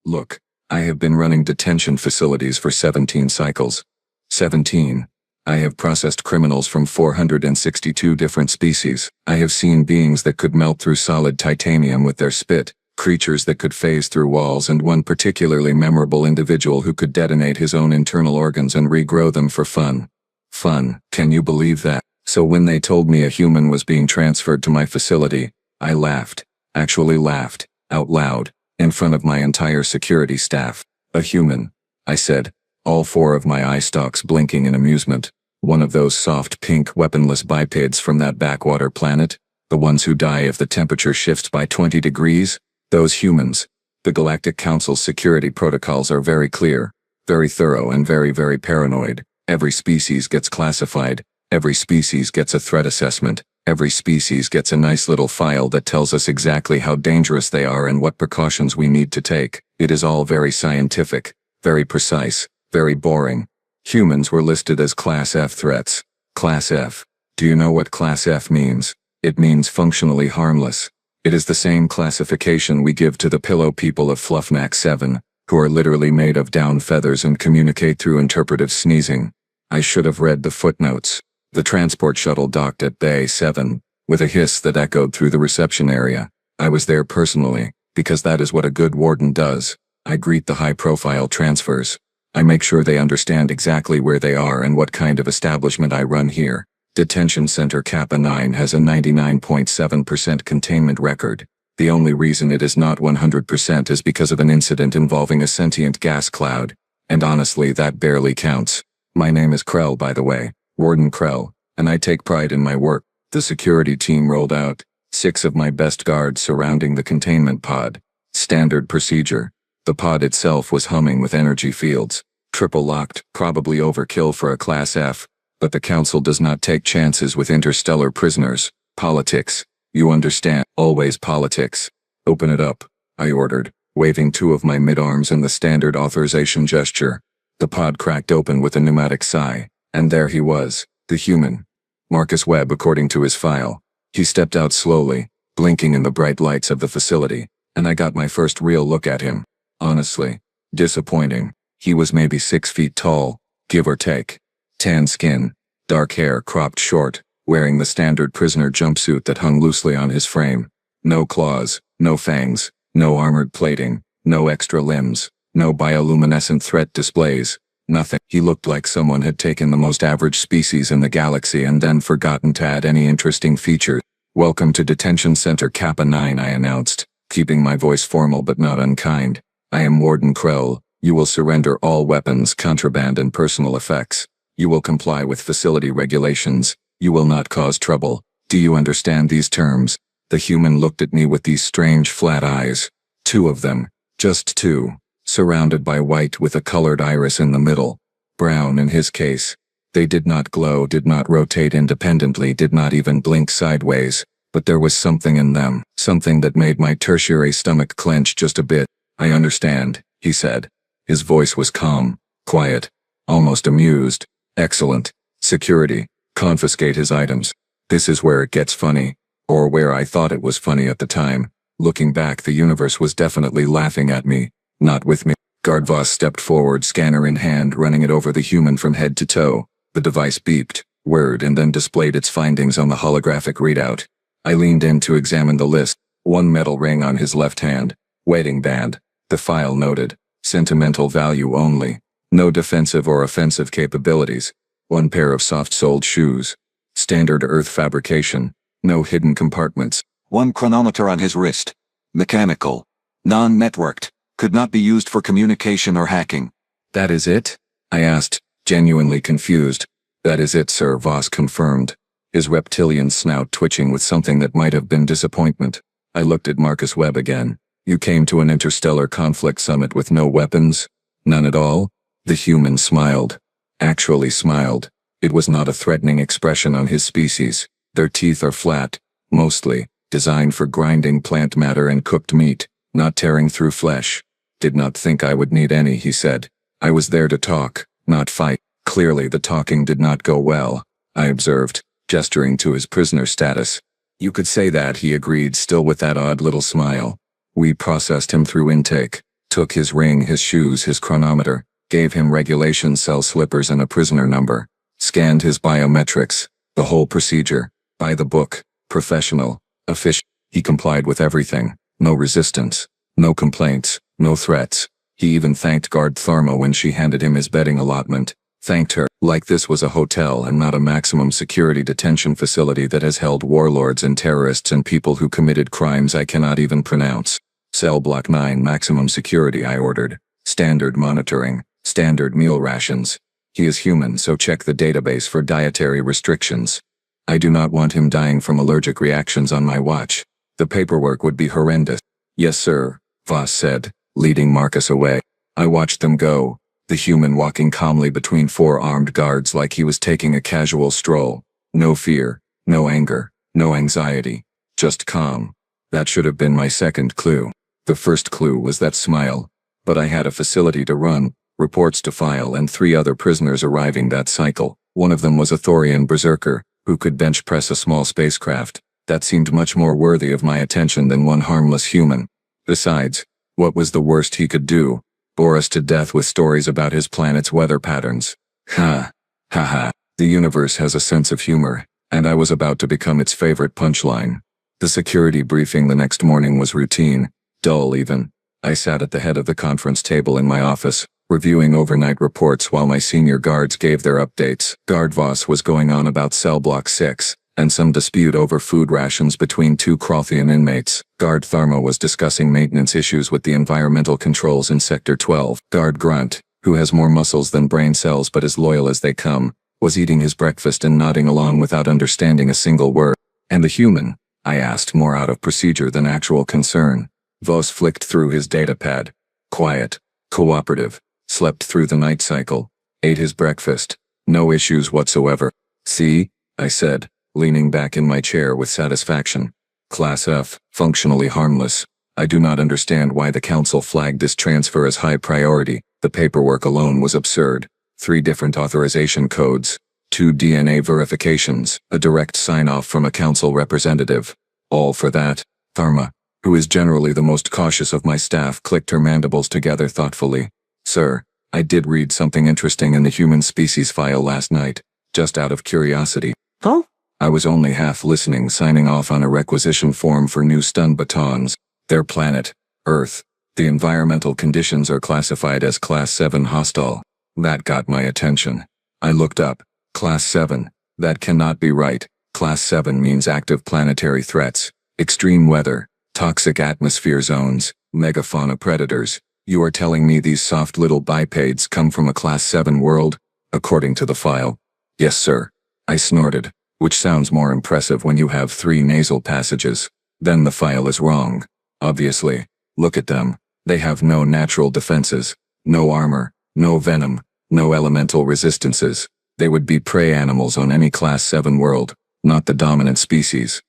Look, I have been running detention facilities for 17 cycles. 17. I have processed criminals from 462 different species. I have seen beings that could melt through solid titanium with their spit, creatures that could phase through walls, and one particularly memorable individual who could detonate his own internal organs and regrow them for fun. Fun, can you believe that? So when they told me a human was being transferred to my facility, I laughed. Actually laughed, out loud, in front of my entire security staff. A human, I said, all four of my eye stalks blinking in amusement. One of those soft pink weaponless bipeds from that backwater planet? The ones who die if the temperature shifts by 20 degrees? Those humans. The Galactic Council's security protocols are very clear, very thorough, and very, very paranoid. Every species gets classified. Every species gets a threat assessment. Every species gets a nice little file that tells us exactly how dangerous they are and what precautions we need to take. It is all very scientific, very precise, very boring. Humans were listed as Class F threats. Class F. Do you know what Class F means? It means functionally harmless. It is the same classification we give to the pillow people of Fluffmax 7, who are literally made of down feathers and communicate through interpretive sneezing. I should have read the footnotes. The transport shuttle docked at Bay 7, with a hiss that echoed through the reception area. I was there personally, because that is what a good warden does. I greet the high-profile transfers. I make sure they understand exactly where they are and what kind of establishment I run here. Detention Center Kappa 9 has a 99.7% containment record. The only reason it is not 100% is because of an incident involving a sentient gas cloud. And honestly, that barely counts. My name is Krell, by the way. Warden Krell, and I take pride in my work. The security team rolled out. 6 of my best guards surrounding the containment pod. Standard procedure. The pod itself was humming with energy fields. Triple locked, probably overkill for a Class F, but the Council does not take chances with interstellar prisoners. Politics. You understand, always politics. Open it up, I ordered, waving 2 of my mid-arms in the standard authorization gesture. The pod cracked open with a pneumatic sigh. And there he was, the human. Marcus Webb, according to his file. He stepped out slowly, blinking in the bright lights of the facility, and I got my first real look at him. Honestly, disappointing. He was maybe 6 feet tall, give or take. Tan skin, dark hair cropped short, wearing the standard prisoner jumpsuit that hung loosely on his frame. No claws, no fangs, no armored plating, no extra limbs, no bioluminescent threat displays. Nothing. He looked like someone had taken the most average species in the galaxy and then forgotten to add any interesting features. Welcome to Detention Center Kappa 9, I announced, keeping my voice formal but not unkind. I am Warden Krell. You will surrender all weapons, contraband, and personal effects. You will comply with facility regulations. You will not cause trouble. Do you understand these terms? The human looked at me with these strange flat eyes. 2 of them. Just 2. Surrounded by white with a colored iris in the middle. Brown in his case. They did not glow, did not rotate independently, did not even blink sideways, but there was something in them, something that made my tertiary stomach clench just a bit. I understand, he said. His voice was calm, quiet, almost amused. Excellent. Security. Confiscate his items. This is where it gets funny. Or where I thought it was funny at the time. Looking back, the universe was definitely laughing at me. Not with me. Guardvoss stepped forward, scanner in hand, running it over the human from head to toe. The device beeped, whirred, and then displayed its findings on the holographic readout. I leaned in to examine the list. 1 metal ring on his left hand. Wedding band. The file noted. Sentimental value only. No defensive or offensive capabilities. 1 pair of soft-soled shoes. Standard Earth fabrication. No hidden compartments. 1 chronometer on his wrist. Mechanical. Non-networked. Could not be used for communication or hacking. That is it? I asked, genuinely confused. That is it, Sir, Voss confirmed, his reptilian snout twitching with something that might have been disappointment. I looked at Marcus Webb again. You came to an interstellar conflict summit with no weapons? None at all? The human smiled. Actually smiled. It was not a threatening expression on his species. Their teeth are flat, mostly, designed for grinding plant matter and cooked meat, not tearing through flesh. Did not think I would need any, he said. I was there to talk, not fight. Clearly the talking did not go well, I observed, gesturing to his prisoner status. You could say that, he agreed, still with that odd little smile. We processed him through intake. Took his ring, his shoes, his chronometer, gave him regulation cell slippers and a prisoner number. Scanned his biometrics. The whole procedure. By the book. Professional. Official. He complied with everything. No resistance. No complaints. No threats. He even thanked guard Tharma when she handed him his bedding allotment. Thanked her, like this was a hotel and not a maximum security detention facility that has held warlords and terrorists and people who committed crimes I cannot even pronounce. Cell block 9 maximum security, I ordered. Standard monitoring. Standard meal rations. He is human, so check the database for dietary restrictions. I do not want him dying from allergic reactions on my watch. The paperwork would be horrendous. Yes, sir, Voss said, leading Marcus away. I watched them go, the human walking calmly between 4 armed guards like he was taking a casual stroll. No fear, no anger, no anxiety. Just calm. That should have been my second clue. The first clue was that smile. But I had a facility to run, reports to file, and 3 other prisoners arriving that cycle. One of them was a Thorian berserker, who could bench press a small spacecraft. That seemed much more worthy of my attention than one harmless human. Besides, what was the worst he could do? Bore us to death with stories about his planet's weather patterns. Ha. Ha ha. The universe has a sense of humor, and I was about to become its favorite punchline. The security briefing the next morning was routine, dull even. I sat at the head of the conference table in my office, reviewing overnight reports while my senior guards gave their updates. Guard Voss was going on about Cell Block 6, and some dispute over food rations between 2 Krothian inmates. Guard Tharma was discussing maintenance issues with the environmental controls in Sector 12. Guard Grunt, who has more muscles than brain cells but as loyal as they come, was eating his breakfast and nodding along without understanding a single word. And the human? I asked, more out of procedure than actual concern. Voss flicked through his datapad. Quiet. Cooperative. Slept through the night cycle. Ate his breakfast. No issues whatsoever. See? I said, leaning back in my chair with satisfaction. Class F, functionally harmless. I do not understand why the council flagged this transfer as high priority. The paperwork alone was absurd. 3 different authorization codes. 2 DNA verifications. A direct sign-off from a council representative. All for that. Tharma, who is generally the most cautious of my staff, clicked her mandibles together thoughtfully. Sir, I did read something interesting in the human species file last night, just out of curiosity. Huh? I was only half listening, signing off on a requisition form for new stun batons. Their planet, Earth. The environmental conditions are classified as Class 7 hostile. That got my attention. I looked up. Class 7. That cannot be right. Class 7 means active planetary threats, extreme weather, toxic atmosphere zones, megafauna predators. You are telling me these soft little bipeds come from a Class 7 world? According to the file. Yes, sir. I snorted, which sounds more impressive when you have 3 nasal passages. Then the file is wrong. Obviously. Look at them. They have no natural defenses, no armor, no venom, no elemental resistances. They would be prey animals on any Class 7 world, not the dominant species.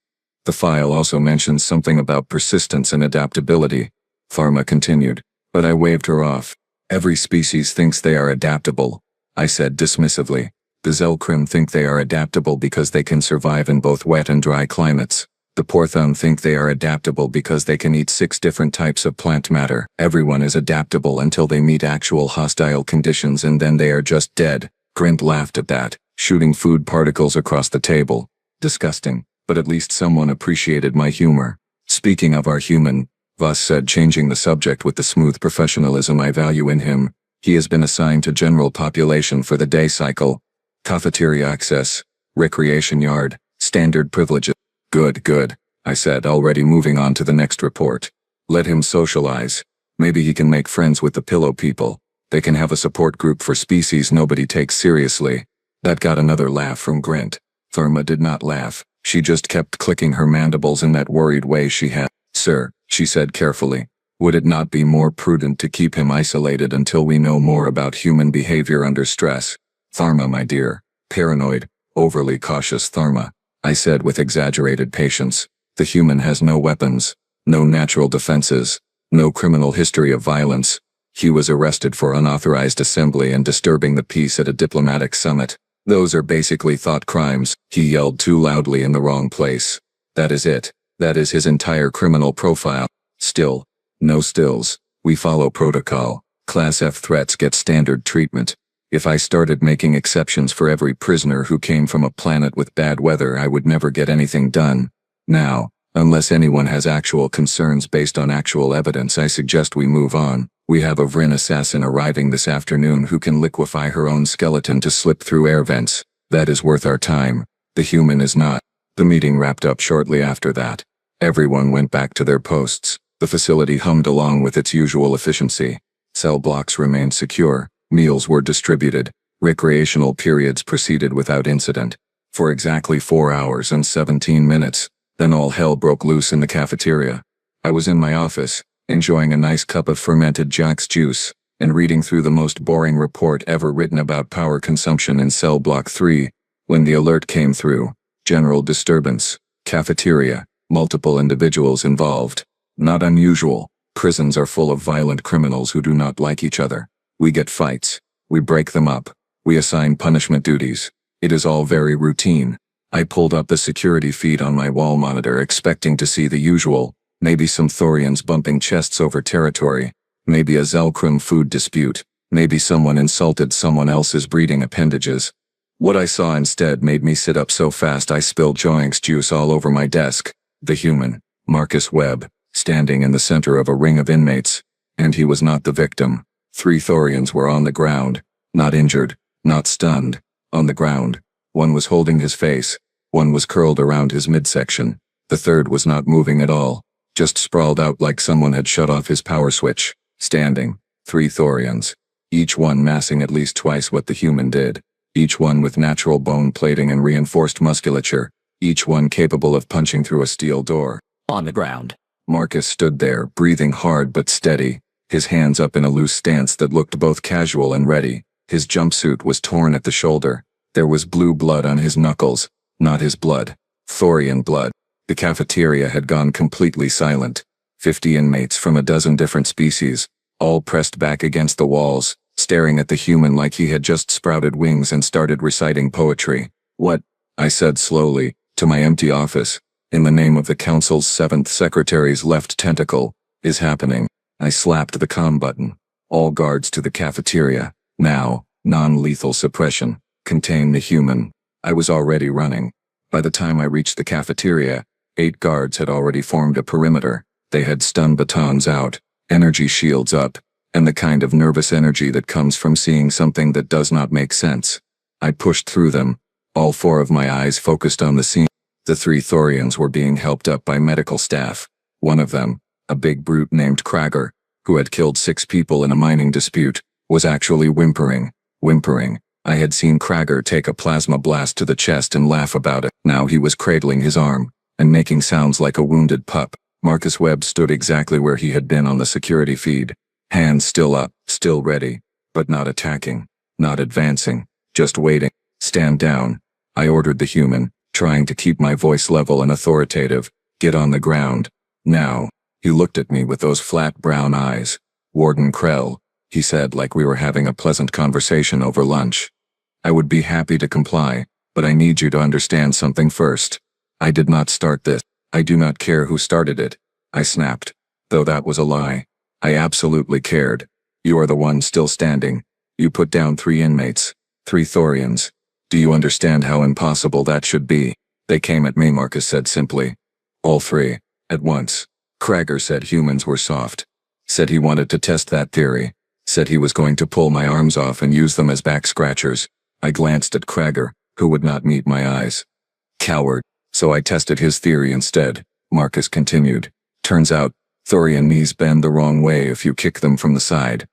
The file also mentions something about persistence and adaptability. Tharma continued. But I waved her off. Every species thinks they are adaptable, I said dismissively. The Zelkrim think they are adaptable because they can survive in both wet and dry climates. The Porthun think they are adaptable because they can eat 6 different types of plant matter. Everyone is adaptable until they meet actual hostile conditions and then they are just dead. Grint laughed at that, shooting food particles across the table. Disgusting, but at least someone appreciated my humor. Speaking of our human, Voss said, changing the subject with the smooth professionalism I value in him, he has been assigned to general population for the day cycle. Cafeteria access, recreation yard, standard privileges. Good, I said, already moving on to the next report. Let him socialize. Maybe he can make friends with the pillow people. They can have a support group for species nobody takes seriously. That got another laugh from Grint. Tharma did not laugh. She just kept clicking her mandibles in that worried way she had. Sir, she said carefully, would it not be more prudent to keep him isolated until we know more about human behavior under stress? Tharma, my dear. Paranoid, overly cautious Tharma, I said with exaggerated patience. The human has no weapons, no natural defenses, no criminal history of violence. He was arrested for unauthorized assembly and disturbing the peace at a diplomatic summit. Those are basically thought crimes. He yelled too loudly in the wrong place. That is it. That is his entire criminal profile. Still. No stills. We follow protocol. Class F threats get standard treatment. If I started making exceptions for every prisoner who came from a planet with bad weather, I would never get anything done. Now, unless anyone has actual concerns based on actual evidence, I suggest we move on. We have a Vryn assassin arriving this afternoon who can liquefy her own skeleton to slip through air vents. That is worth our time. The human is not. The meeting wrapped up shortly after that. Everyone went back to their posts. The facility hummed along with its usual efficiency. Cell blocks remained secure. Meals were distributed. Recreational periods proceeded without incident. For exactly 4 hours and 17 minutes. Then all hell broke loose in the cafeteria. I was in my office, enjoying a nice cup of fermented Jack's juice, and reading through the most boring report ever written about power consumption in Cell Block 3, when the alert came through. General disturbance. Cafeteria. Multiple individuals involved. Not unusual. Prisons are full of violent criminals who do not like each other. We get fights. We break them up. We assign punishment duties. It is all very routine. I pulled up the security feed on my wall monitor expecting to see the usual, maybe some Thorians bumping chests over territory, maybe a Zelkrum food dispute, maybe someone insulted someone else's breeding appendages. What I saw instead made me sit up so fast I spilled Joink's juice all over my desk. The human, Marcus Webb, standing in the center of a ring of inmates. And he was not the victim. 3 Thorians were on the ground, not injured, not stunned, on the ground. One was holding his face. One was curled around his midsection. The third was not moving at all, just sprawled out like someone had shut off his power switch. Standing, 3 Thorians, each one massing at least twice what the human did, each one with natural bone plating and reinforced musculature, each one capable of punching through a steel door. On the ground. Marcus stood there, breathing hard but steady, his hands up in a loose stance that looked both casual and ready. His jumpsuit was torn at the shoulder. There was blue blood on his knuckles. Not his blood. Thorian blood. The cafeteria had gone completely silent. 50 inmates from a dozen different species, all pressed back against the walls, staring at the human like he had just sprouted wings and started reciting poetry. "What?" I said slowly, to my empty office. "In the name of the Council's 7th Secretary's left tentacle, is happening?" I slapped the comm button. "All guards to the cafeteria. Now, non-lethal suppression. Contain the human." I was already running. By the time I reached the cafeteria, 8 guards had already formed a perimeter. They had stun batons out, energy shields up, and the kind of nervous energy that comes from seeing something that does not make sense. I pushed through them, all 4 of my eyes focused on the scene. The 3 Thorians were being helped up by medical staff. One of them, a big brute named Krager, who had killed 6 people in a mining dispute, was actually whimpering. I had seen Krager take a plasma blast to the chest and laugh about it. Now he was cradling his arm, and making sounds like a wounded pup. Marcus Webb stood exactly where he had been on the security feed. Hands still up, still ready, but not attacking, not advancing, just waiting. "Stand down," I ordered the human, trying to keep my voice level and authoritative. "Get on the ground. Now." He looked at me with those flat brown eyes. "Warden Krell," he said like we were having a pleasant conversation over lunch. "I would be happy to comply, but I need you to understand something first. I did not start this. I do not care who started it," I snapped. Though that was a lie. I absolutely cared. "You are the one still standing. You put down 3 inmates. 3 Thorians. Do you understand how impossible that should be?" "They came at me," Marcus said simply. "All 3. At once." Krager said humans were soft. Said he wanted to test that theory. Said he was going to pull my arms off and use them as back scratchers. I glanced at Krager, who would not meet my eyes. "Coward. So I tested his theory instead," Marcus continued. "Turns out, Thorian knees bend the wrong way if you kick them from the side.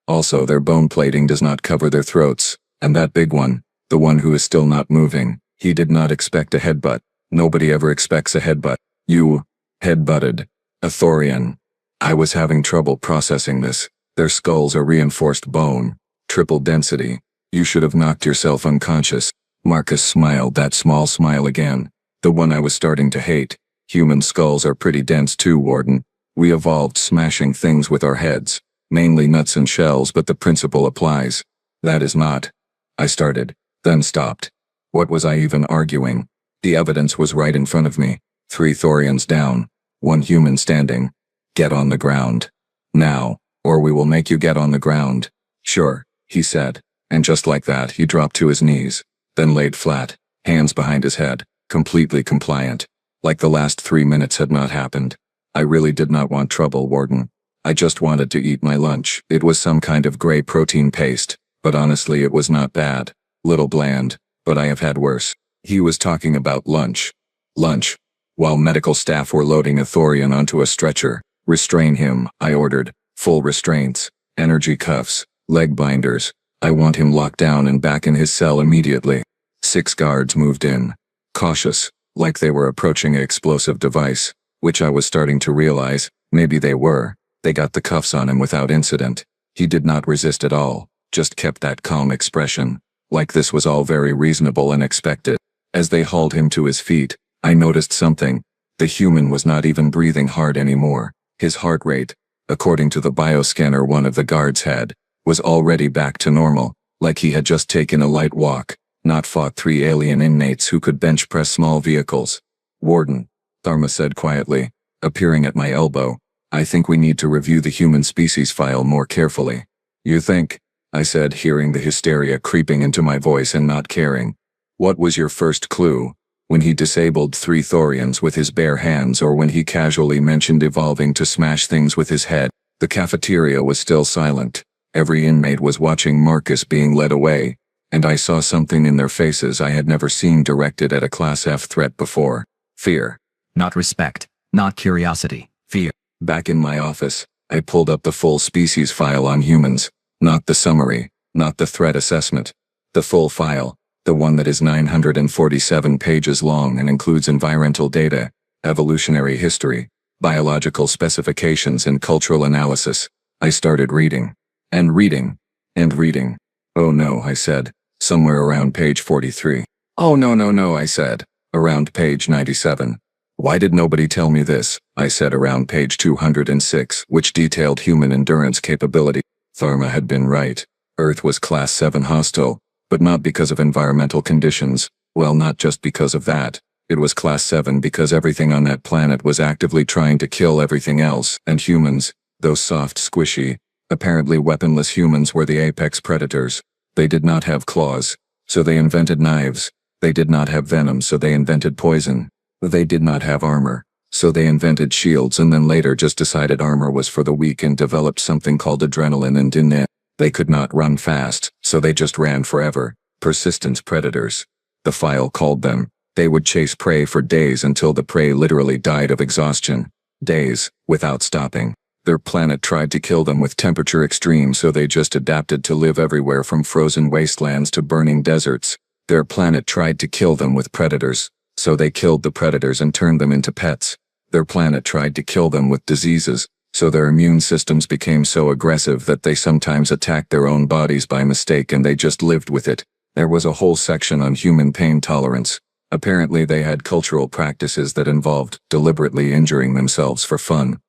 Also, their bone plating does not cover their throats, and that big one, the one who is still not moving, he did not expect a headbutt. Nobody ever expects a headbutt. You headbutted a Thorian." I was having trouble processing this. Their skulls are reinforced bone, triple density. You should have knocked yourself unconscious. Marcus smiled that small smile again, the one I was starting to hate. "Human skulls are pretty dense too, Warden. We evolved smashing things with our heads, mainly nuts and shells, but the principle applies." "That is not," I started, then stopped. What was I even arguing? The evidence was right in front of me. 3 Thorians down, 1 human standing. "Get on the ground. Now, or we will make you get on the ground." "Sure," he said, and just like that he dropped to his knees, then laid flat, hands behind his head, completely compliant. Like the last 3 minutes had not happened. I really did not want trouble, Warden. I just wanted to eat my lunch. It was some kind of gray protein paste, but honestly it was not bad. Little bland, but I have had worse. He was talking about lunch. Lunch. While medical staff were loading a Thorian onto a stretcher. "Restrain him," I ordered. "Full restraints. Energy cuffs. Leg binders. I want him locked down and back in his cell immediately." 6 guards moved in. Cautious, like they were approaching an explosive device, which I was starting to realize, maybe they were. They got the cuffs on him without incident. He did not resist at all, just kept that calm expression, like this was all very reasonable and expected. As they hauled him to his feet, I noticed something. The human was not even breathing hard anymore. His heart rate, according to the bioscanner one of the guards had, was already back to normal, like he had just taken a light walk, not fought 3 alien inmates who could bench press small vehicles. "Warden," Tharma said quietly, appearing at my elbow, "I think we need to review the human species file more carefully." "You think?" I said, hearing the hysteria creeping into my voice and not caring. "What was your first clue? When he disabled 3 Thorians with his bare hands, or when he casually mentioned evolving to smash things with his head?" The cafeteria was still silent. Every inmate was watching Marcus being led away, and I saw something in their faces I had never seen directed at a Class F threat before. Fear. Not respect, not curiosity, fear. Back in my office, I pulled up the full species file on humans. Not the summary, not the threat assessment. The full file, the one that is 947 pages long and includes environmental data, evolutionary history, biological specifications and cultural analysis. I started reading. And reading. And reading. "Oh no," I said, somewhere around page 43. "Oh no, I said, around page 97. "Why did nobody tell me this?" I said, around page 206, which detailed human endurance capability. Tharma had been right. Earth was Class 7 hostile, but not because of environmental conditions. Well, not just because of that. It was Class 7 because everything on that planet was actively trying to kill everything else, and humans, those soft, squishy, apparently weaponless humans, were the apex predators. They did not have claws, so they invented knives. They did not have venom, so they invented poison. They did not have armor, so they invented shields, and then later just decided armor was for the weak and developed something called adrenaline and in it. They could not run fast, so they just ran forever. Persistent predators. The file called them. They would chase prey for days until the prey literally died of exhaustion. Days, without stopping. Their planet tried to kill them with temperature extremes, so they just adapted to live everywhere from frozen wastelands to burning deserts. Their planet tried to kill them with predators, so they killed the predators and turned them into pets. Their planet tried to kill them with diseases, so their immune systems became so aggressive that they sometimes attacked their own bodies by mistake and they just lived with it. There was a whole section on human pain tolerance. Apparently they had cultural practices that involved deliberately injuring themselves for fun,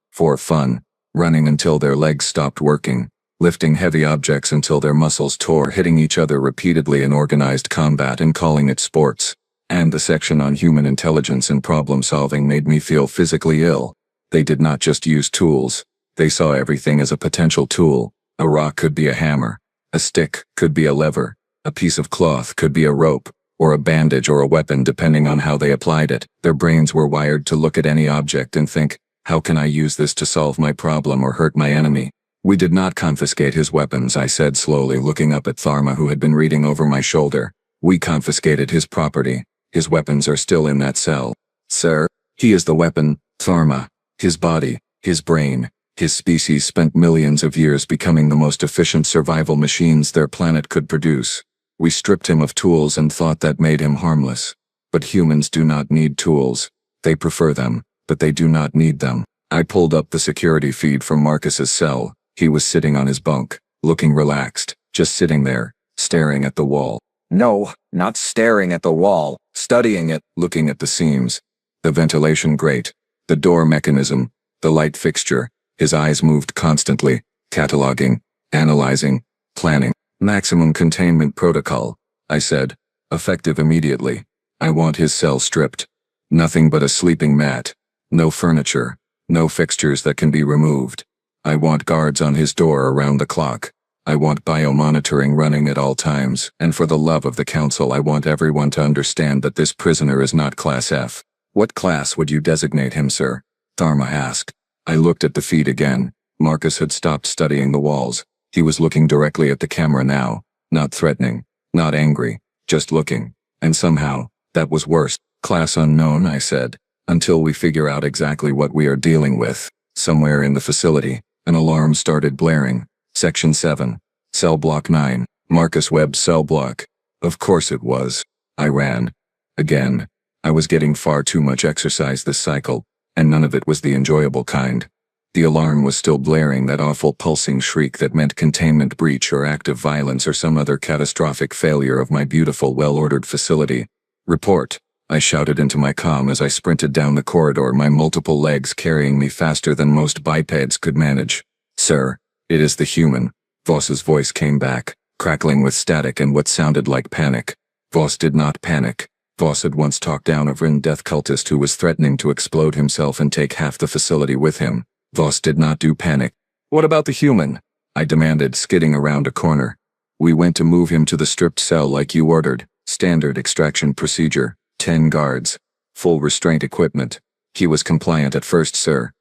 running until their legs stopped working, lifting heavy objects until their muscles tore, hitting each other repeatedly in organized combat and calling it sports. And the section on human intelligence and problem solving made me feel physically ill. They did not just use tools. They saw everything as a potential tool. A rock could be a hammer. A stick could be a lever. A piece of cloth could be a rope, or a bandage or a weapon depending on how they applied it. Their brains were wired to look at any object and think, how can I use this to solve my problem or hurt my enemy? We did not confiscate his weapons, I said slowly, looking up at Tharma, who had been reading over my shoulder. We confiscated his property. His weapons are still in that cell. Sir, he is the weapon, Tharma. His body, his brain, his species spent millions of years becoming the most efficient survival machines their planet could produce. We stripped him of tools and thought that made him harmless. But humans do not need tools. They prefer them, but they do not need them. I pulled up the security feed from Marcus's cell. He was sitting on his bunk, looking relaxed, just sitting there, staring at the wall. No, not staring at the wall, studying it, looking at the seams, the ventilation grate, the door mechanism, the light fixture. His eyes moved constantly, cataloging, analyzing, planning. Maximum containment protocol, I said, effective immediately. I want his cell stripped. Nothing but a sleeping mat. No furniture. No fixtures that can be removed. I want guards on his door around the clock. I want biomonitoring running at all times, and for the love of the council, I want everyone to understand that this prisoner is not Class F. What class would you designate him, sir? Tharma asked. I looked at the feed again. Marcus had stopped studying the walls. He was looking directly at the camera now, not threatening, not angry, just looking. And somehow, that was worse. Class unknown, I said, until we figure out exactly what we are dealing with. Somewhere in the facility, an alarm started blaring. Section 7. Cell Block 9. Marcus Webb's cell block. Of course it was. I ran. Again. I was getting far too much exercise this cycle, and none of it was the enjoyable kind. The alarm was still blaring, that awful pulsing shriek that meant containment breach or active violence or some other catastrophic failure of my beautiful, well-ordered facility. Report, I shouted into my comm as I sprinted down the corridor, my multiple legs carrying me faster than most bipeds could manage. Sir, it is the human. Voss's voice came back, crackling with static and what sounded like panic. Voss did not panic. Voss had once talked down a Vryn death cultist who was threatening to explode himself and take half the facility with him. Voss did not do panic. What about the human? I demanded, skidding around a corner. We went to move him to the stripped cell like you ordered. Standard extraction procedure. 10 guards. Full restraint equipment. He was compliant at first, sir.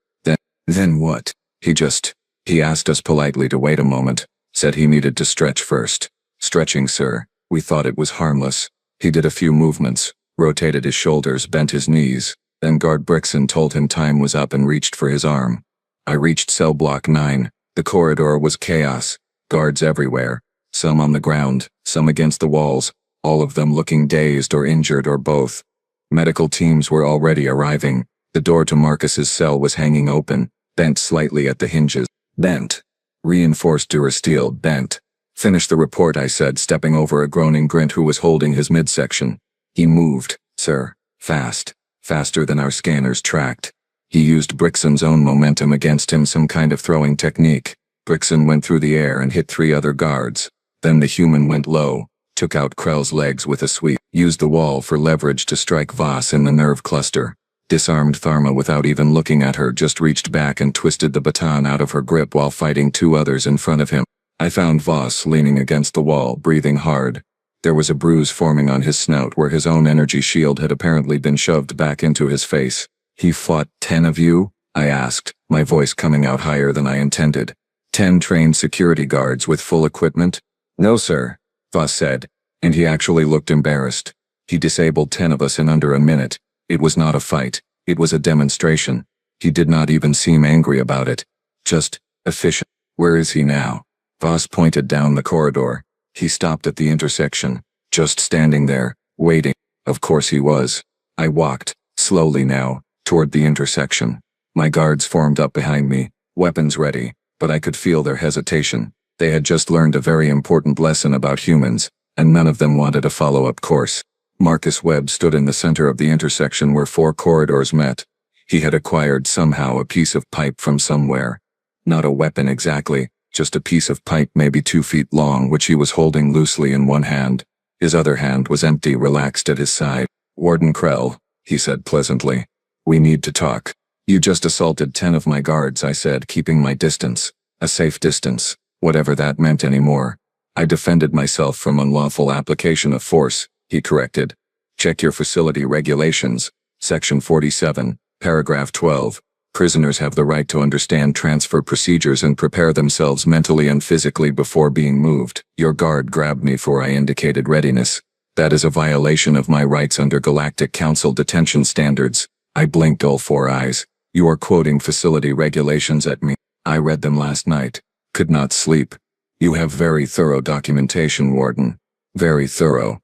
Then what? He asked us politely to wait a moment. Said he needed to stretch first. Stretching, sir. We thought it was harmless. He did a few movements, rotated his shoulders, bent his knees. Then Guard Brixen told him time was up and reached for his arm. I reached cell block 9. The corridor was chaos. Guards everywhere. Some on the ground, some against the walls, all of them looking dazed or injured or both. Medical teams were already arriving. The door to Marcus's cell was hanging open, bent slightly at the hinges. Bent. Reinforced durasteel, bent. Finish the report, I said, stepping over a groaning Grint who was holding his midsection. He moved, sir, fast. Faster than our scanners tracked. He used Brixen's own momentum against him, some kind of throwing technique. Brixen went through the air and hit 3 other guards. Then the human went low, took out Krell's legs with a sweep, used the wall for leverage to strike Voss in the nerve cluster. Disarmed Tharma without even looking at her, just reached back and twisted the baton out of her grip while fighting 2 others in front of him. I found Voss leaning against the wall, breathing hard. There was a bruise forming on his snout where his own energy shield had apparently been shoved back into his face. He fought 10 of you? I asked, my voice coming out higher than I intended. 10 trained security guards with full equipment? No, sir, Voss said, and he actually looked embarrassed. He disabled 10 of us in under a minute. It was not a fight. It was a demonstration. He did not even seem angry about it. Just efficient. Where is he now? Voss pointed down the corridor. He stopped at the intersection, just standing there, waiting. Of course he was. I walked, slowly now, toward the intersection. My guards formed up behind me, weapons ready, but I could feel their hesitation. They had just learned a very important lesson about humans, and none of them wanted a follow-up course. Marcus Webb stood in the center of the intersection where 4 corridors met. He had acquired somehow a piece of pipe from somewhere. Not a weapon exactly. Just a piece of pipe maybe 2 feet long, which he was holding loosely in one hand. His other hand was empty, relaxed at his side. Warden Krell, he said pleasantly. We need to talk. You just assaulted 10 of my guards, I said, keeping my distance. A safe distance, whatever that meant anymore. I defended myself from unlawful application of force, he corrected. Check your facility regulations. Section 47, paragraph 12. Prisoners have the right to understand transfer procedures and prepare themselves mentally and physically before being moved. Your guard grabbed me for I indicated readiness. That is a violation of my rights under Galactic Council detention standards. I blinked all 4 eyes. You are quoting facility regulations at me. I read them last night. Could not sleep. You have very thorough documentation, Warden. Very thorough.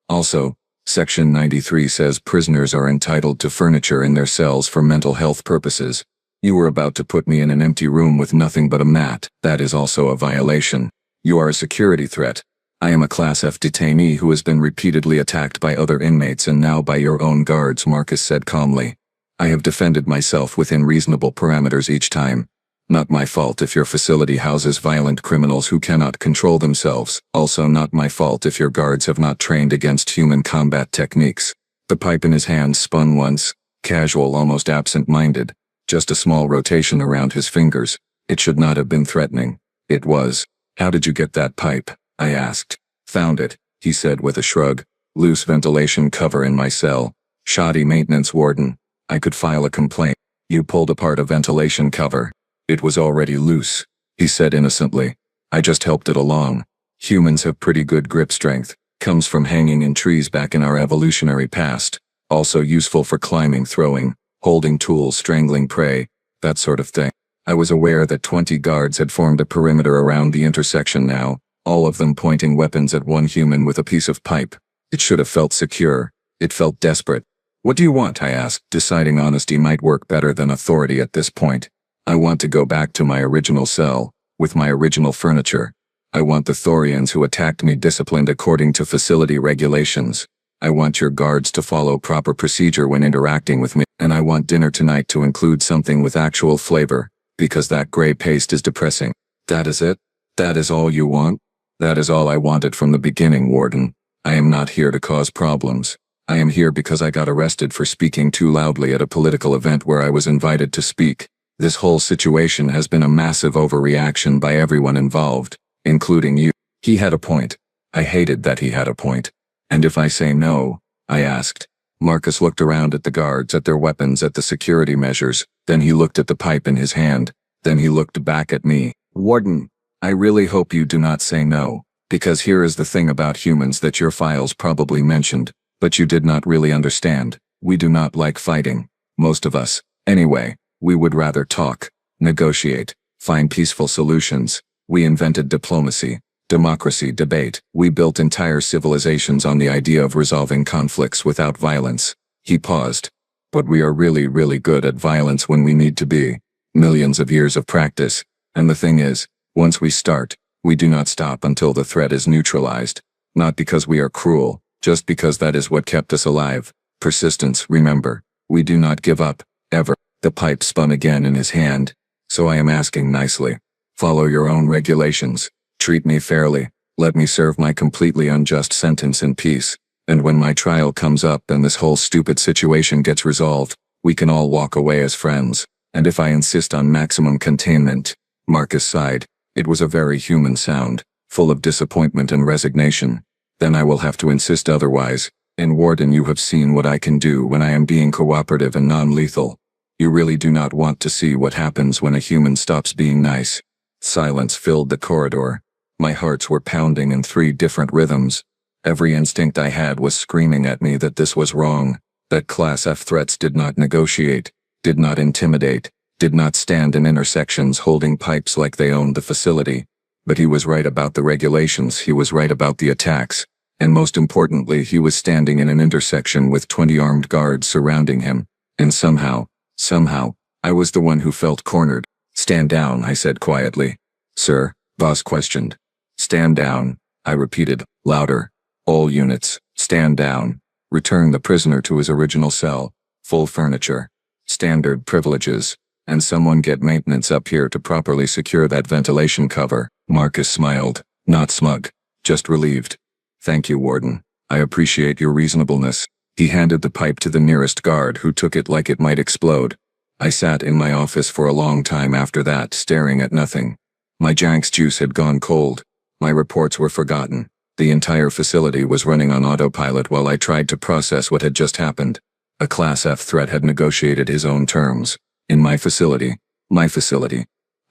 Also, Section 93 says prisoners are entitled to furniture in their cells for mental health purposes. You were about to put me in an empty room with nothing but a mat. That is also a violation. You are a security threat. I am a Class F detainee who has been repeatedly attacked by other inmates and now by your own guards, Marcus said calmly. I have defended myself within reasonable parameters each time. Not my fault if your facility houses violent criminals who cannot control themselves. Also not my fault if your guards have not trained against human combat techniques. The pipe in his hand spun once, casual, almost absent-minded. Just a small rotation around his fingers. It should not have been threatening. It was. How did you get that pipe? I asked. Found it, he said with a shrug. Loose ventilation cover in my cell. Shoddy maintenance, warden. I could file a complaint. You pulled apart a ventilation cover. It was already loose, he said innocently. I just helped it along. Humans have pretty good grip strength. Comes from hanging in trees back in our evolutionary past. Also useful for climbing, throwing, holding tools, strangling prey, that sort of thing. I was aware that 20 guards had formed a perimeter around the intersection now, all of them pointing weapons at one human with a piece of pipe. It should have felt secure. It felt desperate. What do you want? I asked, deciding honesty might work better than authority at this point. I want to go back to my original cell, with my original furniture. I want the Thorians who attacked me disciplined according to facility regulations. I want your guards to follow proper procedure when interacting with me, and I want dinner tonight to include something with actual flavor, because that gray paste is depressing. That is it? That is all you want? That is all I wanted from the beginning, Warden. I am not here to cause problems. I am here because I got arrested for speaking too loudly at a political event where I was invited to speak. This whole situation has been a massive overreaction by everyone involved, including you. He had a point. I hated that he had a point. And if I say no? I asked. Marcus looked around at the guards, at their weapons, at the security measures. Then he looked at the pipe in his hand. Then he looked back at me. Warden, I really hope you do not say no, because here is the thing about humans that your files probably mentioned, but you did not really understand. We do not like fighting. Most of us. Anyway, we would rather talk, negotiate, find peaceful solutions. We invented diplomacy, democracy, debate. We built entire civilizations on the idea of resolving conflicts without violence. He paused. But we are really, really good at violence when we need to be. Millions of years of practice. And the thing is, once we start, we do not stop until the threat is neutralized. Not because we are cruel, just because that is what kept us alive. Persistence, remember. We do not give up, ever. The pipe spun again in his hand. So I am asking nicely. Follow your own regulations. Treat me fairly. Let me serve my completely unjust sentence in peace. And when my trial comes up and this whole stupid situation gets resolved, we can all walk away as friends. And if I insist on maximum containment, Marcus sighed. It was a very human sound, full of disappointment and resignation. Then I will have to insist otherwise. And Warden, you have seen what I can do when I am being cooperative and non-lethal. You really do not want to see what happens when a human stops being nice. Silence filled the corridor. My hearts were pounding in 3 different rhythms. Every instinct I had was screaming at me that this was wrong, that Class F threats did not negotiate, did not intimidate, did not stand in intersections holding pipes like they owned the facility. But he was right about the regulations, he was right about the attacks, and most importantly, he was standing in an intersection with 20 armed guards surrounding him, and somehow, I was the one who felt cornered. Stand down, I said quietly. Sir, boss questioned. Stand down, I repeated, louder. All units, stand down. Return the prisoner to his original cell. Full furniture. Standard privileges. And someone get maintenance up here to properly secure that ventilation cover. Marcus smiled, not smug, just relieved. Thank you, Warden. I appreciate your reasonableness. He handed the pipe to the nearest guard, who took it like it might explode. I sat in my office for a long time after that, staring at nothing. My Janks juice had gone cold. My reports were forgotten. The entire facility was running on autopilot while I tried to process what had just happened. A Class F threat had negotiated his own terms. In my facility.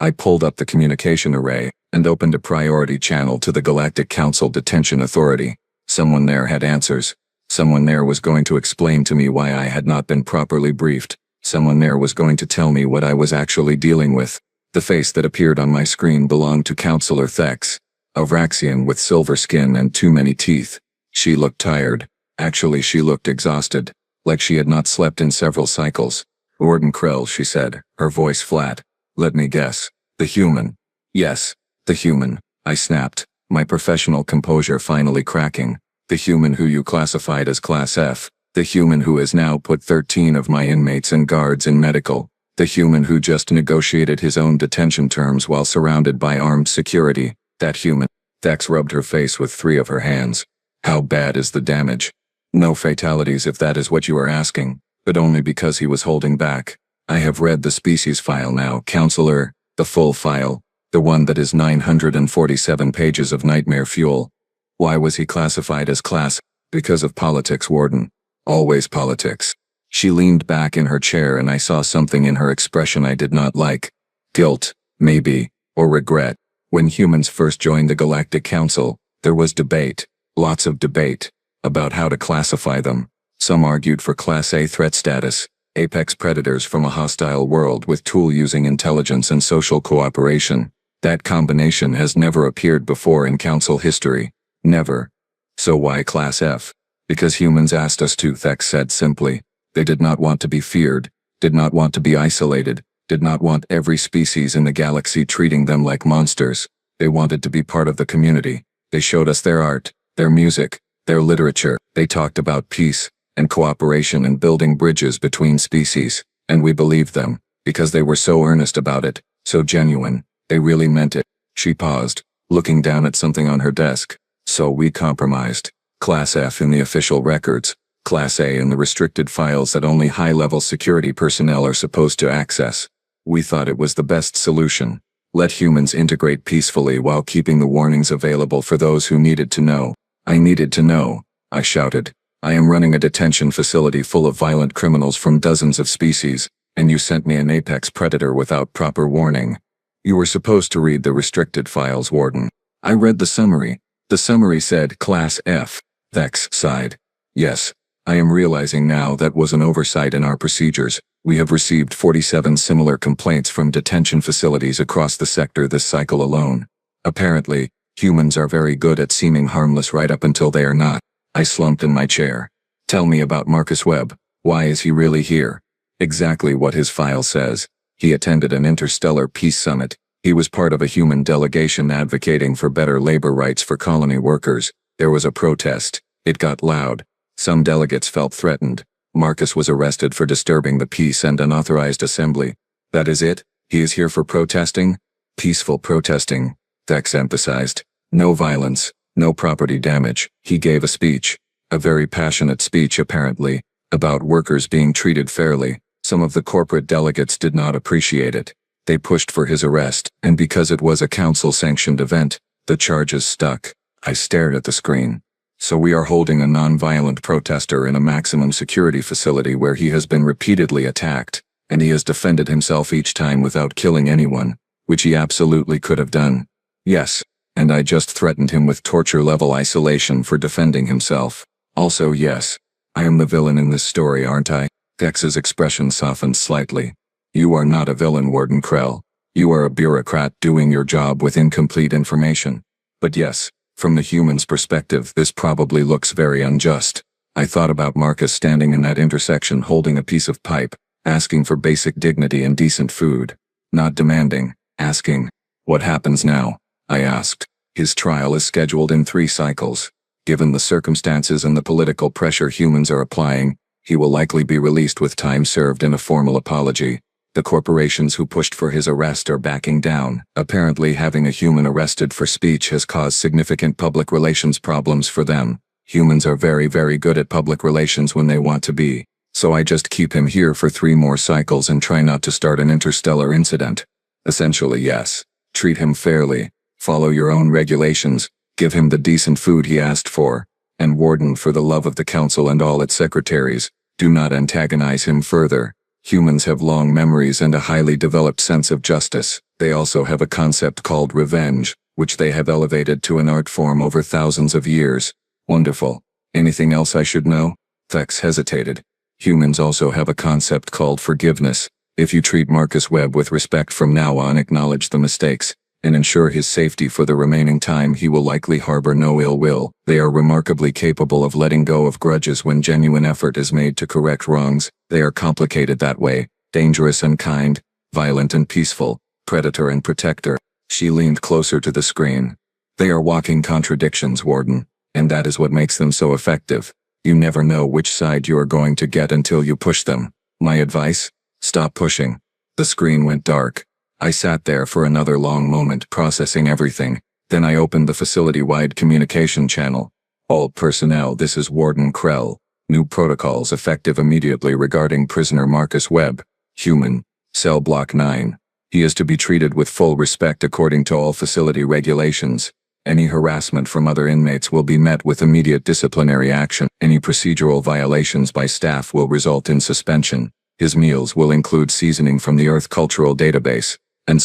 I pulled up the communication array and opened a priority channel to the Galactic Council Detention Authority. Someone there had answers. Someone there was going to explain to me why I had not been properly briefed. Someone there was going to tell me what I was actually dealing with. The face that appeared on my screen belonged to Counselor Thex, a Vraxian with silver skin and too many teeth. She looked tired. Actually, she looked exhausted, like she had not slept in several cycles. Warden Krell, she said, her voice flat. Let me guess. The human. Yes, the human, I snapped, my professional composure finally cracking. The human who you classified as Class F. The human who has now put 13 of my inmates and guards in medical. The human who just negotiated his own detention terms while surrounded by armed security. That human. Thex rubbed her face with 3 of her hands. How bad is the damage? No fatalities if that is what you are asking, but only because he was holding back. I have read the species file now, Counselor. The full file, the one that is 947 pages of nightmare fuel. Why was he classified as class? Because of politics, Warden. Always politics. She leaned back in her chair and I saw something in her expression I did not like. Guilt, maybe, or regret. When humans first joined the Galactic Council, there was debate, lots of debate, about how to classify them. Some argued for Class A threat status, apex predators from a hostile world with tool-using intelligence and social cooperation. That combination has never appeared before in Council history. Never. So why Class F? Because humans asked us to, Thex said simply. They did not want to be feared, did not want to be isolated, did not want every species in the galaxy treating them like monsters. They wanted to be part of the community. They showed us their art, their music, their literature. They talked about peace and cooperation and building bridges between species. And we believed them, because they were so earnest about it, so genuine. They really meant it. She paused, looking down at something on her desk. So we compromised. Class F in the official records, Class A in the restricted files that only high-level security personnel are supposed to access. We thought it was the best solution. Let humans integrate peacefully while keeping the warnings available for those who needed to know. I needed to know, I shouted. I am running a detention facility full of violent criminals from dozens of species, and you sent me an apex predator without proper warning. You were supposed to read the restricted files, Warden. I read the summary. The summary said Class F. Thex sighed. Yes, I am realizing now that was an oversight in our procedures. We have received 47 similar complaints from detention facilities across the sector this cycle alone. Apparently, humans are very good at seeming harmless right up until they are not. I slumped in my chair. Tell me about Marcus Webb. Why is he really here? Exactly what his file says. He attended an interstellar peace summit. He was part of a human delegation advocating for better labor rights for colony workers. There was a protest. It got loud. Some delegates felt threatened. Marcus was arrested for disturbing the peace and unauthorized assembly. That is it? He is here for protesting? Peaceful protesting, Thex emphasized. No violence, no property damage. He gave a speech. A very passionate speech apparently, about workers being treated fairly. Some of the corporate delegates did not appreciate it. They pushed for his arrest, and because it was a council-sanctioned event, the charges stuck. I stared at the screen. So we are holding a non-violent protester in a maximum security facility where he has been repeatedly attacked, and he has defended himself each time without killing anyone, which he absolutely could have done. Yes, and I just threatened him with torture-level isolation for defending himself. Also yes, I am the villain in this story, aren't I? Thex's expression softened slightly. You are not a villain, Warden Krell. You are a bureaucrat doing your job with incomplete information. But yes, from the human's perspective, this probably looks very unjust. I thought about Marcus standing in that intersection holding a piece of pipe, asking for basic dignity and decent food. Not demanding, asking. What happens now? I asked. His trial is scheduled in 3 cycles. Given the circumstances and the political pressure humans are applying, he will likely be released with time served and a formal apology. The corporations who pushed for his arrest are backing down. Apparently having a human arrested for speech has caused significant public relations problems for them. Humans are very, very good at public relations when they want to be. So I just keep him here for 3 more cycles and try not to start an interstellar incident. Essentially, yes. Treat him fairly. Follow your own regulations. Give him the decent food he asked for. And Warden, for the love of the Council and all its secretaries, do not antagonize him further. Humans have long memories and a highly developed sense of justice. They also have a concept called revenge, which they have elevated to an art form over thousands of years. Wonderful. Anything else I should know? Thex hesitated. Humans also have a concept called forgiveness. If you treat Marcus Webb with respect from now on, acknowledge the mistakes, and ensure his safety for the remaining time, he will likely harbor no ill will. They are remarkably capable of letting go of grudges when genuine effort is made to correct wrongs. They are complicated that way, dangerous and kind, violent and peaceful, predator and protector. She leaned closer to the screen. They are walking contradictions, Warden, and that is what makes them so effective. You never know which side you are going to get until you push them. My advice? Stop pushing. The screen went dark. I sat there for another long moment processing everything. Then I opened the facility-wide communication channel. All personnel, this is Warden Krell. New protocols effective immediately regarding prisoner Marcus Webb. Human. Cell Block 9. He is to be treated with full respect according to all facility regulations. Any harassment from other inmates will be met with immediate disciplinary action. Any procedural violations by staff will result in suspension. His meals will include seasoning from the Earth Cultural Database. And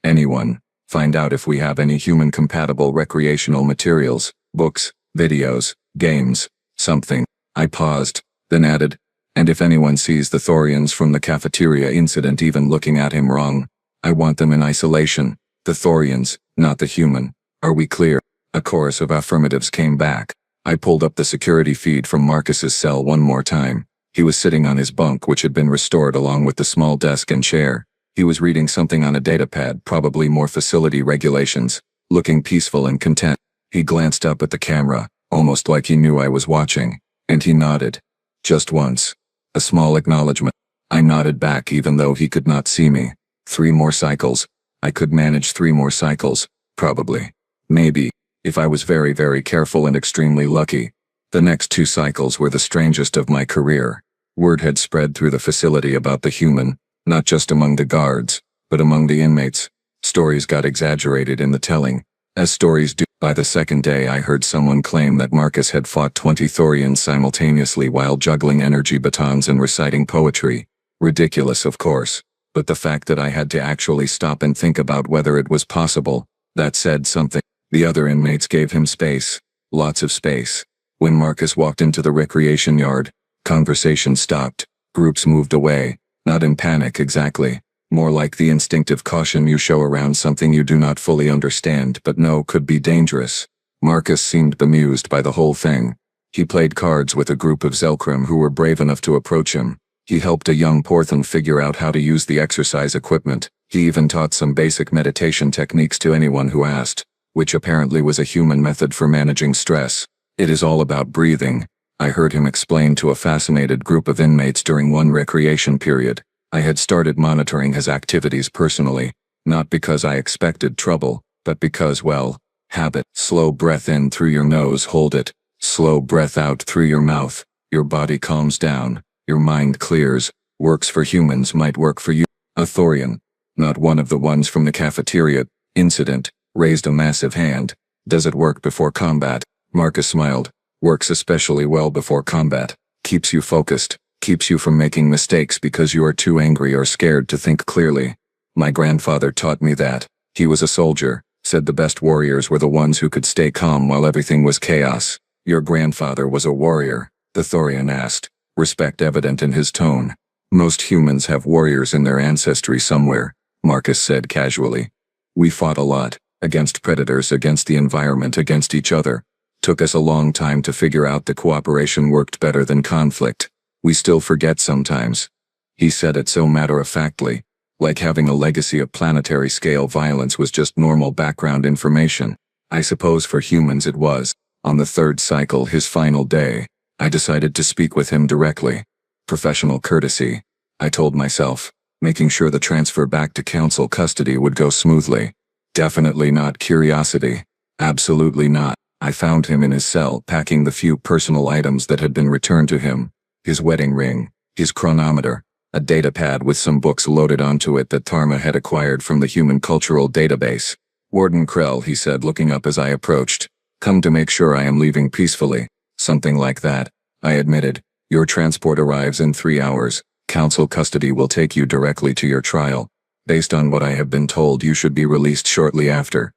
anyone, find out if we have any human-compatible recreational materials, books, videos, games, something. I paused, then added, and if anyone sees the Thorians from the cafeteria incident even looking at him wrong, I want them in isolation. The Thorians, not the human. Are we clear? A chorus of affirmatives came back. I pulled up the security feed from Marcus's cell one more time. He was sitting on his bunk, which had been restored along with the small desk and chair. He was reading something on a datapad, probably more facility regulations, looking peaceful and content. He glanced up at the camera, almost like he knew I was watching, and he nodded. Just once. A small acknowledgement. I nodded back even though he could not see me. 3 more cycles. I could manage 3 more cycles, probably. Maybe, if I was very, very careful and extremely lucky. The next 2 cycles were the strangest of my career. Word had spread through the facility about the human, not just among the guards, but among the inmates. Stories got exaggerated in the telling, as stories do. By the second day I heard someone claim that Marcus had fought 20 Thorians simultaneously while juggling energy batons and reciting poetry. Ridiculous, of course, but the fact that I had to actually stop and think about whether it was possible, that said something. The other inmates gave him space, lots of space. When Marcus walked into the recreation yard, conversation stopped, groups moved away, not in panic exactly, more like the instinctive caution you show around something you do not fully understand but know could be dangerous. Marcus seemed bemused by the whole thing. He played cards with a group of Zelkrim who were brave enough to approach him. He helped a young Porthan figure out how to use the exercise equipment. He even taught some basic meditation techniques to anyone who asked, which apparently was a human method for managing stress. It is all about breathing, I heard him explain to a fascinated group of inmates during one recreation period. I had started monitoring his activities personally, not because I expected trouble, but because, well, habit. Slow breath in through your nose, hold it. Slow breath out through your mouth. Your body calms down, your mind clears. Works for humans might work for you. A Thorian, not one of the ones from the cafeteria incident, raised a massive hand. Does it work before combat? Marcus smiled. Works especially well before combat. Keeps you focused. Keeps you from making mistakes because you are too angry or scared to think clearly. My grandfather taught me that. He was a soldier, said the best warriors were the ones who could stay calm while everything was chaos. Your grandfather was a warrior, the Thorian asked, respect evident in his tone. Most humans have warriors in their ancestry somewhere, Marcus said casually. We fought a lot, against predators, against the environment, against each other. Took us a long time to figure out that cooperation worked better than conflict. We still forget sometimes. He said it so matter-of-factly, like having a legacy of planetary-scale violence was just normal background information. I suppose for humans it was. On the 3rd cycle, his final day, I decided to speak with him directly. Professional courtesy, I told myself, making sure the transfer back to council custody would go smoothly. Definitely not curiosity. Absolutely not. I found him in his cell packing the few personal items that had been returned to him. His wedding ring, his chronometer, a datapad with some books loaded onto it that Tarma had acquired from the Human Cultural Database. Warden Krell, he said, looking up as I approached. Come to make sure I am leaving peacefully. Something like that, I admitted. Your transport arrives in 3 hours. Council custody will take you directly to your trial. Based on what I have been told, you should be released shortly after.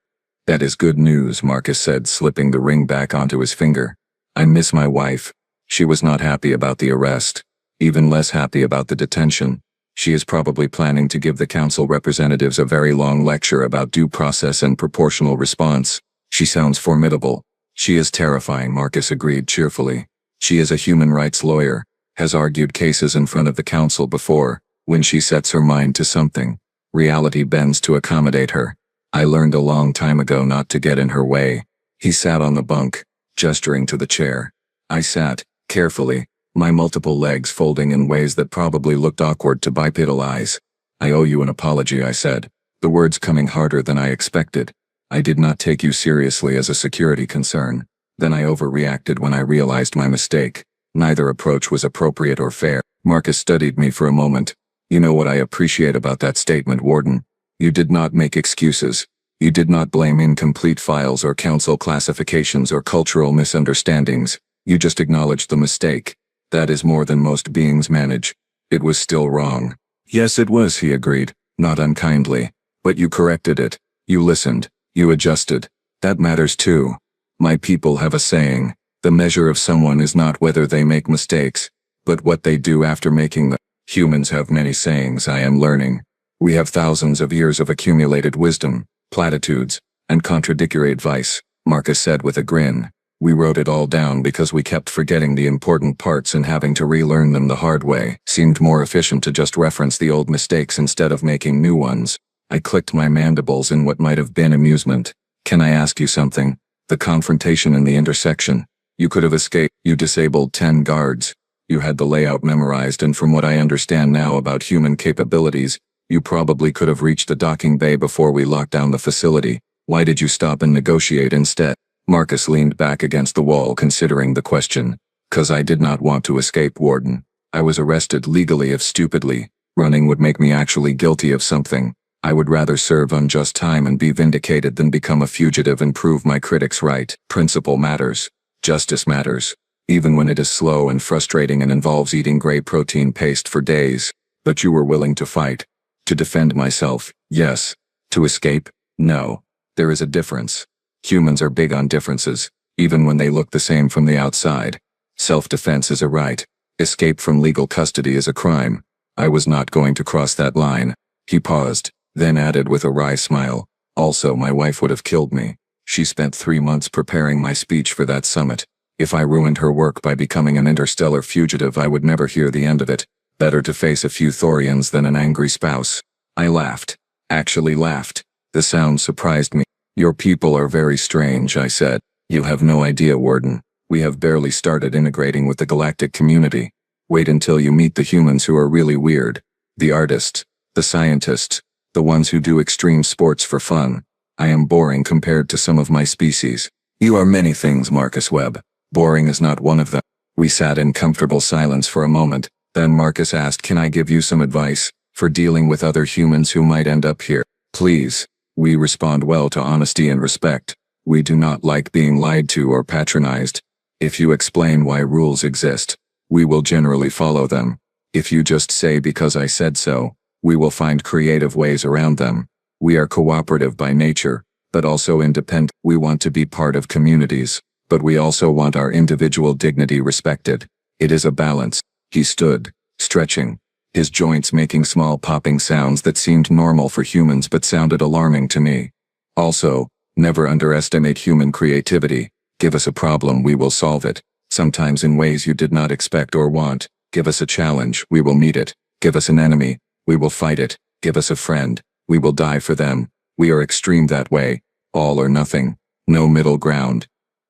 That is good news, Marcus said, slipping the ring back onto his finger. I miss my wife. She was not happy about the arrest. Even less happy about the detention. She is probably planning to give the council representatives a very long lecture about due process and proportional response. She sounds formidable. She is terrifying, Marcus agreed cheerfully. She is a human rights lawyer, has argued cases in front of the council before. When she sets her mind to something, reality bends to accommodate her. I learned a long time ago not to get in her way. He sat on the bunk, gesturing to the chair. I sat, carefully, my multiple legs folding in ways that probably looked awkward to bipedal eyes. I owe you an apology, I said, the words coming harder than I expected. I did not take you seriously as a security concern. Then I overreacted when I realized my mistake. Neither approach was appropriate or fair. Marcus studied me for a moment. You know what I appreciate about that statement, Warden? You did not make excuses. You did not blame incomplete files or council classifications or cultural misunderstandings. You just acknowledged the mistake. That is more than most beings manage. It was still wrong. Yes, it was, he agreed, not unkindly. But you corrected it. You listened. You adjusted. That matters too. My people have a saying. The measure of someone is not whether they make mistakes, but what they do after making them. Humans have many sayings, I am learning. We have thousands of years of accumulated wisdom, platitudes, and contradictory advice, Marcus said with a grin. We wrote it all down because we kept forgetting the important parts and having to relearn them the hard way. Seemed more efficient to just reference the old mistakes instead of making new ones. I clicked my mandibles in what might have been amusement. Can I ask you something? The confrontation in the intersection. You could have escaped. You disabled 10 guards. You had the layout memorized, and from what I understand now about human capabilities, you probably could have reached the docking bay before we locked down the facility. Why did you stop and negotiate instead? Marcus leaned back against the wall considering the question. 'Cause I did not want to escape, Warden. I was arrested legally if stupidly. Running would make me actually guilty of something. I would rather serve unjust time and be vindicated than become a fugitive and prove my critics right. Principle matters. Justice matters. Even when it is slow and frustrating and involves eating gray protein paste for days. But you were willing to fight. To defend myself, yes. To escape, no. There is a difference. Humans are big on differences, even when they look the same from the outside. Self-defense is a right. Escape from legal custody is a crime. I was not going to cross that line. He paused, then added with a wry smile. Also, my wife would have killed me. She spent 3 months preparing my speech for that summit. If I ruined her work by becoming an interstellar fugitive, I would never hear the end of it. Better to face a few Thorians than an angry spouse. I laughed. Actually laughed. The sound surprised me. Your people are very strange, I said. You have no idea, Warden. We have barely started integrating with the galactic community. Wait until you meet the humans who are really weird. The artists. The scientists. The ones who do extreme sports for fun. I am boring compared to some of my species. You are many things, Marcus Webb. Boring is not one of them. We sat in comfortable silence for a moment. Then Marcus asked, can I give you some advice for dealing with other humans who might end up here? Please. We respond well to honesty and respect. We do not like being lied to or patronized. If you explain why rules exist, we will generally follow them. If you just say because I said so, we will find creative ways around them. We are cooperative by nature, but also independent. We want to be part of communities, but we also want our individual dignity respected. It is a balance. He stood, stretching, his joints making small popping sounds that seemed normal for humans but sounded alarming to me. Also, never underestimate human creativity. Give us a problem, we will solve it. Sometimes in ways you did not expect or want. Give us a challenge, we will meet it. Give us an enemy, we will fight it. Give us a friend, we will die for them. We are extreme that way. All or nothing. No middle ground.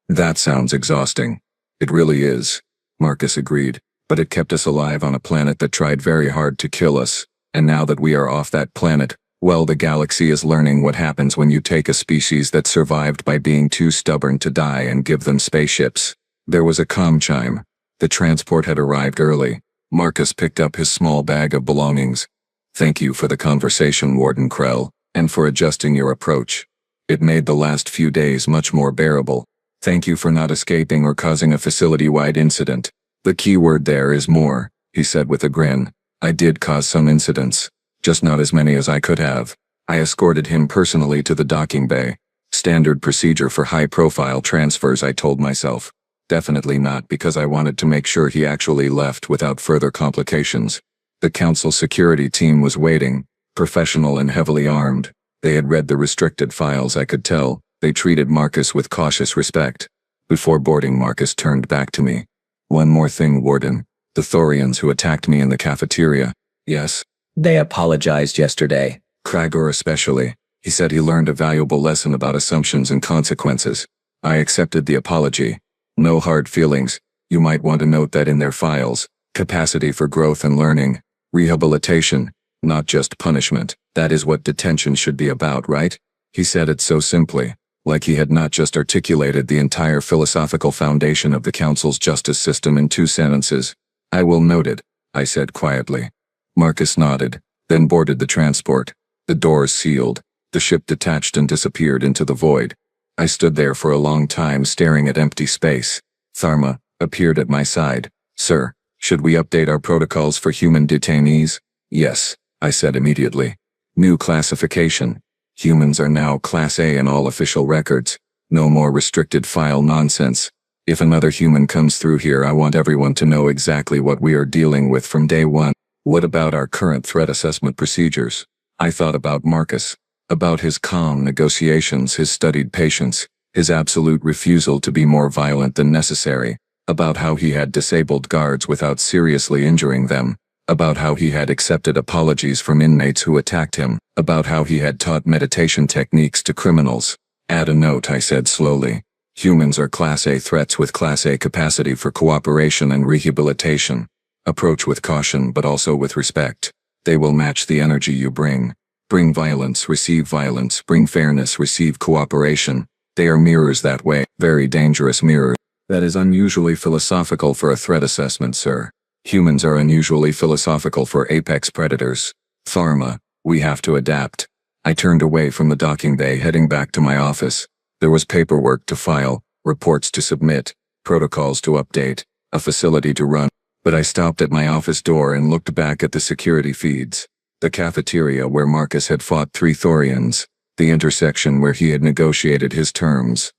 That sounds exhausting. It really is. Marcus agreed. But it kept us alive on a planet that tried very hard to kill us. And now that we are off that planet, well, the galaxy is learning what happens when you take a species that survived by being too stubborn to die and give them spaceships. There was a comm chime. The transport had arrived early. Marcus picked up his small bag of belongings. Thank you for the conversation, Warden Krell, and for adjusting your approach. It made the last few days much more bearable. Thank you for not escaping or causing a facility-wide incident. The key word there is more, he said with a grin. I did cause some incidents, just not as many as I could have. I escorted him personally to the docking bay. Standard procedure for high-profile transfers, I told myself. Definitely not because I wanted to make sure he actually left without further complications. The council security team was waiting, professional and heavily armed. They had read the restricted files, I could tell. They treated Marcus with cautious respect. Before boarding, Marcus turned back to me. One more thing, Warden. The Thorians who attacked me in the cafeteria. Yes? They apologized yesterday. Kragor especially. He said he learned a valuable lesson about assumptions and consequences. I accepted the apology. No hard feelings. You might want to note that in their files. Capacity for growth and learning. Rehabilitation. Not just punishment. That is what detention should be about, right? He said it so simply. Like he had not just articulated the entire philosophical foundation of the Council's justice system in 2 sentences. I will note it, I said quietly. Marcus nodded, then boarded the transport. The doors sealed. The ship detached and disappeared into the void. I stood there for a long time staring at empty space. Tharma appeared at my side. "Sir, should we update our protocols for human detainees?" "Yes," I said immediately. "New classification. Humans are now Class A in all official records. No more restricted file nonsense. If another human comes through here, I want everyone to know exactly what we are dealing with from day one." "What about our current threat assessment procedures?" I thought about Marcus. About his calm negotiations, his studied patience, his absolute refusal to be more violent than necessary. About how he had disabled guards without seriously injuring them. About how he had accepted apologies from inmates who attacked him. About how he had taught meditation techniques to criminals. "Add a note," I said slowly. "Humans are Class A threats with Class A capacity for cooperation and rehabilitation. Approach with caution but also with respect. They will match the energy you bring. Bring violence, receive violence. Bring fairness, receive cooperation. They are mirrors that way, very dangerous mirrors." "That is unusually philosophical for a threat assessment, sir. Humans are unusually philosophical for apex predators. Tharma, we have to adapt." I turned away from the docking bay, heading back to my office. There was paperwork to file, reports to submit, protocols to update, a facility to run. But I stopped at my office door and looked back at the security feeds. The cafeteria where Marcus had fought 3 Thorians. The intersection where he had negotiated his terms.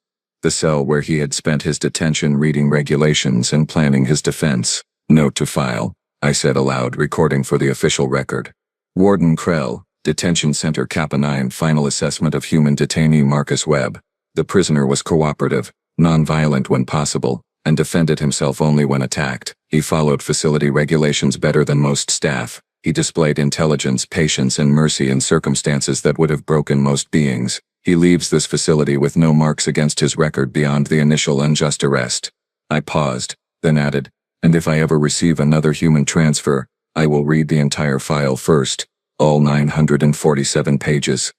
The cell where he had spent his detention reading regulations and planning his defense. "Note to file," I said aloud, recording for the official record. "Warden Krell, Detention Center Kappa 9, final assessment of human detainee Marcus Webb. The prisoner was cooperative, non-violent when possible, and defended himself only when attacked. He followed facility regulations better than most staff. He displayed intelligence, patience, and mercy in circumstances that would have broken most beings. He leaves this facility with no marks against his record beyond the initial unjust arrest." I paused, then added, "And if I ever receive another human transfer, I will read the entire file first, all 947 pages.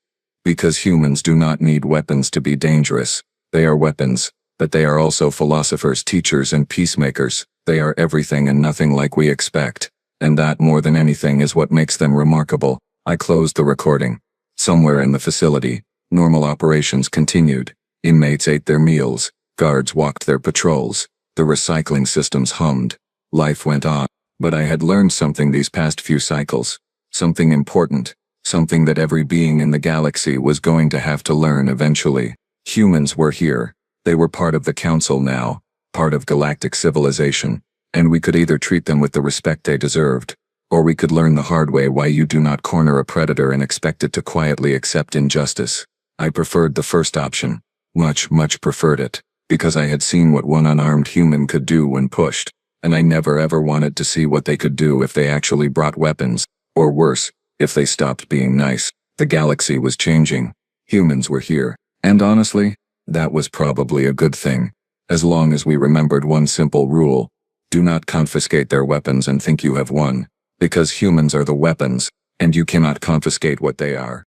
Because humans do not need weapons to be dangerous. They are weapons, but they are also philosophers, teachers, and peacemakers. They are everything and nothing like we expect. And that, more than anything, is what makes them remarkable." I closed the recording. Somewhere in the facility, normal operations continued. Inmates ate their meals, guards walked their patrols, the recycling systems hummed. Life went on. But I had learned something these past few cycles. Something important. Something that every being in the galaxy was going to have to learn eventually. Humans were here. They were part of the Council now, part of galactic civilization. And we could either treat them with the respect they deserved, or we could learn the hard way why you do not corner a predator and expect it to quietly accept injustice. I preferred the first option. Much preferred it, because I had seen what one unarmed human could do when pushed, and I never ever wanted to see what they could do if they actually brought weapons, or worse, if they stopped being nice. The galaxy was changing. Humans were here, and honestly, that was probably a good thing. As long as we remembered one simple rule. Do not confiscate their weapons and think you have won, because humans are the weapons, and you cannot confiscate what they are.